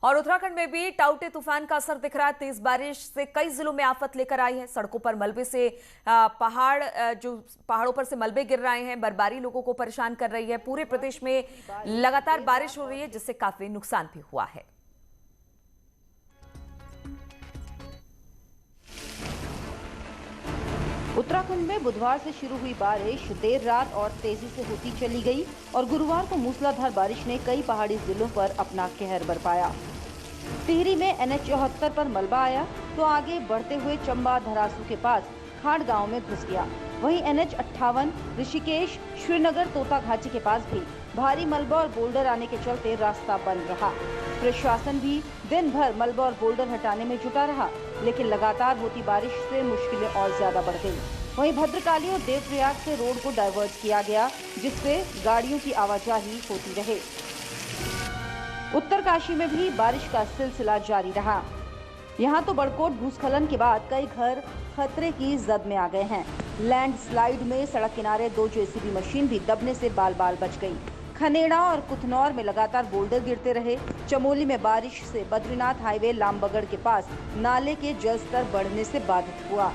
और उत्तराखंड में भी टाउटे तूफान का असर दिख रहा है। तेज बारिश से कई जिलों में आफत लेकर आई है। सड़कों पर मलबे से पहाड़ों पर से मलबे गिर रहे हैं। बर्फबारी लोगों को परेशान कर रही है। पूरे प्रदेश में लगातार बारिश हो रही है, जिससे काफी नुकसान भी हुआ है। उत्तराखंड में बुधवार से शुरू हुई बारिश देर रात और तेजी से होती चली गई और गुरुवार को मूसलाधार बारिश ने कई पहाड़ी जिलों पर अपना कहर बरपाया। टिहरी में NH 74 पर मलबा आया तो आगे बढ़ते हुए चंबा धरासू के पास खाड़ गांव में घुस गया। वहीं NH 58 ऋषिकेश श्रीनगर तोता घाटी के पास भी भारी मलबा और बोल्डर आने के चलते रास्ता बंद रहा। प्रशासन भी दिन भर मलबा और बोल्डर हटाने में जुटा रहा, लेकिन लगातार होती बारिश से मुश्किलें और ज्यादा बढ़ गई। वहीं भद्रकाली और देवप्रयाग से रोड को डाइवर्ट किया गया, जिससे गाड़ियों की आवाजाही होती रहे। उत्तरकाशी में भी बारिश का सिलसिला जारी रहा। यहाँ तो बड़कोट भूस्खलन के बाद कई घर खतरे की जद में आ गए हैं। लैंडस्लाइड में सड़क किनारे 2 JCB मशीन भी दबने से बाल बाल बच गई। खनेड़ा और कुथनौर में लगातार बोल्डर गिरते रहे। चमोली में बारिश से बद्रीनाथ हाईवे लामबगड़ के पास नाले के जलस्तर बढ़ने से बाधित हुआ।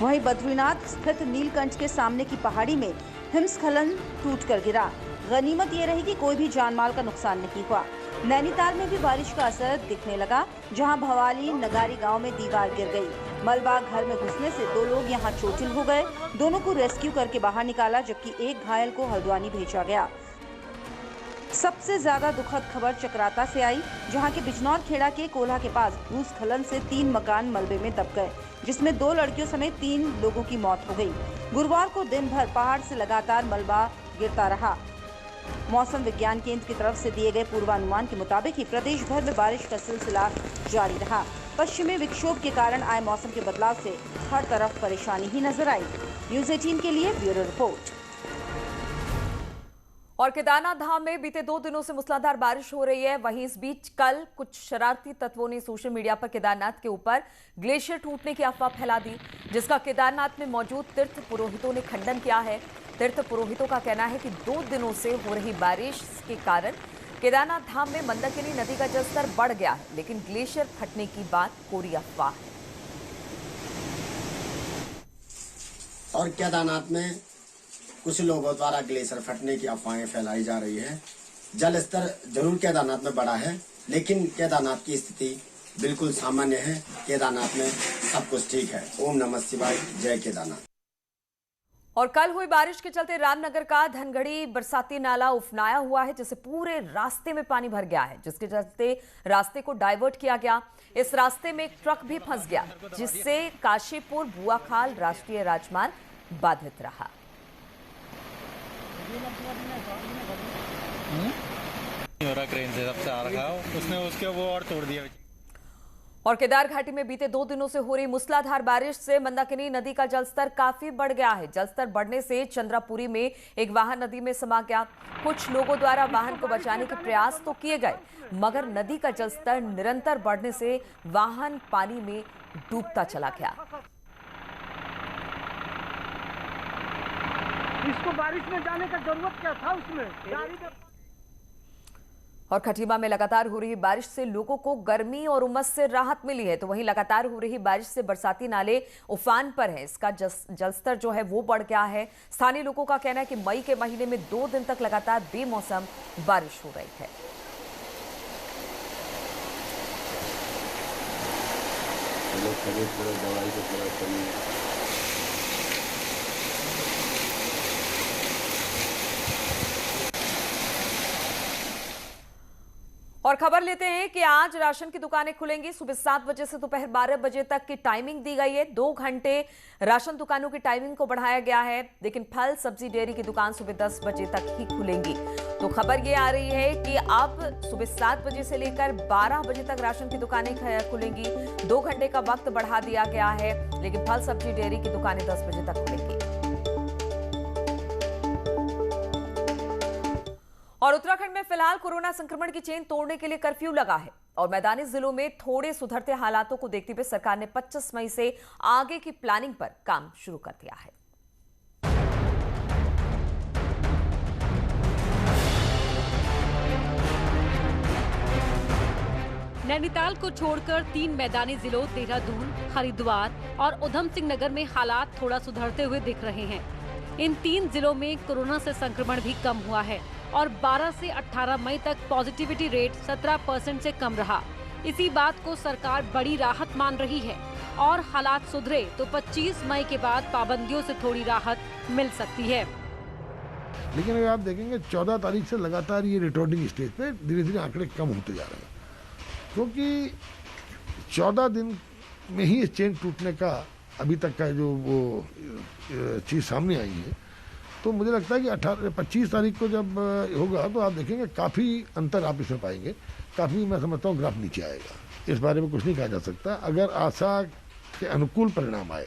वहीं बद्रीनाथ स्थित नीलकंठ के सामने की पहाड़ी में हिमस्खलन टूटकर गिरा। गनीमत ये रही कि कोई भी जानमाल का नुकसान नहीं हुआ। नैनीताल में भी बारिश का असर दिखने लगा, जहां भवाली नगारी गांव में दीवार गिर गई। मलबा घर में घुसने से 2 लोग यहां चोटिल हो गए। दोनों को रेस्क्यू करके बाहर निकाला, जबकि एक घायल को हल्द्वानी भेजा गया। सबसे ज्यादा दुखद खबर चक्राता से आई, जहां के बिजनौर खेड़ा के कोल्हा के पास भूस्खलन से 3 मकान मलबे में दब गए, जिसमें 2 लड़कियों समेत 3 लोगों की मौत हो गई। गुरुवार को दिन भर पहाड़ से लगातार मलबा गिरता रहा। मौसम विज्ञान केंद्र की तरफ से दिए गए पूर्वानुमान के मुताबिक ही प्रदेश भर में बारिश का सिलसिला जारी रहा। पश्चिमी विक्षोभ के कारण आए मौसम के बदलाव से हर तरफ परेशानी ही नजर आई। न्यूज़ 18 के लिए ब्यूरो रिपोर्ट। और केदारनाथ धाम में बीते 2 दिनों से मूसलाधार बारिश हो रही है। वहीं इस बीच कल कुछ शरारती तत्वों ने सोशल मीडिया पर केदारनाथ के ऊपर ग्लेशियर टूटने की अफवाह फैला दी, जिसका केदारनाथ में मौजूद तीर्थ पुरोहितों ने खंडन किया है। तीर्थ पुरोहितों का कहना है कि 2 दिनों से हो रही बारिश के कारण केदारनाथ धाम में मंदाकिनी नदी का जलस्तर बढ़ गया है, लेकिन ग्लेशियर फटने की बात कोरी अफवाह है। और केदारनाथ में कुछ लोगों द्वारा ग्लेशियर फटने की अफवाहें फैलाई जा रही है। जल स्तर जरूर केदारनाथ में बढ़ा है, लेकिन केदारनाथ की स्थिति बिल्कुल सामान्य है। केदारनाथ में सब कुछ ठीक है। ओम नमः शिवाय, जय केदारनाथ। और कल हुई बारिश के चलते रामनगर का धनगढ़ी बरसाती नाला उफनाया हुआ है, जिससे पूरे रास्ते में पानी भर गया है, जिसके चलते रास्ते को डाइवर्ट किया गया। इस रास्ते में एक ट्रक भी फंस गया, जिससे काशीपुर बुआखाल राष्ट्रीय राजमार्ग बाधित रहा। हो रहा क्रेन से सबसे आ रखा उसने उसके वो और तोड़ दिया। और केदार घाटी में बीते 2 दिनों से हो रही मूसलाधार बारिश से मंदाकिनी नदी का जलस्तर काफी बढ़ गया है। जलस्तर बढ़ने से चंद्रापुरी में एक वाहन नदी में समा गया। कुछ लोगों द्वारा वाहन को बचाने के प्रयास तो किए गए, मगर नदी का जलस्तर निरंतर बढ़ने से वाहन पानी में डूबता चला गया। इसको बारिश में जाने का जरूरत क्या था उसमें? और खटीमा में लगातार हो रही बारिश से लोगों को गर्मी और उमस से राहत मिली है। तो वहीं लगातार हो रही बारिश से बरसाती नाले उफान पर हैं। इसका जलस्तर जो है वो बढ़ गया है। स्थानीय लोगों का कहना है कि मई के महीने में 2 दिन तक लगातार बेमौसम बारिश हो रही है। और खबर लेते हैं कि आज राशन की दुकानें खुलेंगी। सुबह 7 बजे से दोपहर 12 बजे तक की टाइमिंग दी गई है। 2 घंटे राशन दुकानों की टाइमिंग को बढ़ाया गया है, लेकिन फल सब्जी डेयरी की दुकान सुबह 10 बजे तक ही खुलेंगी। तो खबर ये आ रही है कि अब सुबह 7 बजे से लेकर 12 बजे तक राशन की दुकानें खुलेंगी। 2 घंटे का वक्त बढ़ा दिया गया है, लेकिन फल सब्जी डेयरी की दुकानें 10 बजे तक खुलेंगी। और उत्तराखंड में फिलहाल कोरोना संक्रमण की चेन तोड़ने के लिए कर्फ्यू लगा है और मैदानी जिलों में थोड़े सुधरते हालातों को देखते हुए सरकार ने 25 मई से आगे की प्लानिंग पर काम शुरू कर दिया है। नैनीताल को छोड़कर 3 मैदानी जिलों देहरादून, हरिद्वार और उधम सिंह नगर में हालात थोड़ा सुधरते हुए दिख रहे हैं। इन 3 जिलों में कोरोना से संक्रमण भी कम हुआ है और 12 से 18 मई तक पॉजिटिविटी रेट 17% से कम रहा। इसी बात को सरकार बड़ी राहत मान रही है और हालात सुधरे तो 25 मई के बाद पाबंदियों से थोड़ी राहत मिल सकती है। लेकिन अगर आप देखेंगे 14 तारीख से लगातार ये रिकॉर्डिंग स्टेज पे धीरे धीरे आंकड़े कम होते जा रहे हैं, क्योंकि 14 दिन में ही इस चेन टूटने का अभी तक का जो वो चीज़ सामने आई है। तो मुझे लगता है कि 25 तारीख को जब होगा तो आप देखेंगे काफ़ी अंतर आप इसमें पाएंगे, काफ़ी मैं समझता हूँ ग्राफ नीचे आएगा। इस बारे में कुछ नहीं कहा जा सकता। अगर आशा के अनुकूल परिणाम आए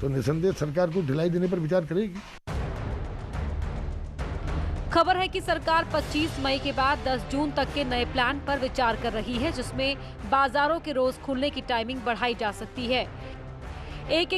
तो निसंदेह सरकार को ढिलाई देने पर विचार करेगी। खबर है कि सरकार 25 मई के बाद 10 जून तक के नए प्लान पर विचार कर रही है, जिसमें बाजारों के रोज खुलने की टाइमिंग बढ़ाई जा सकती है। एक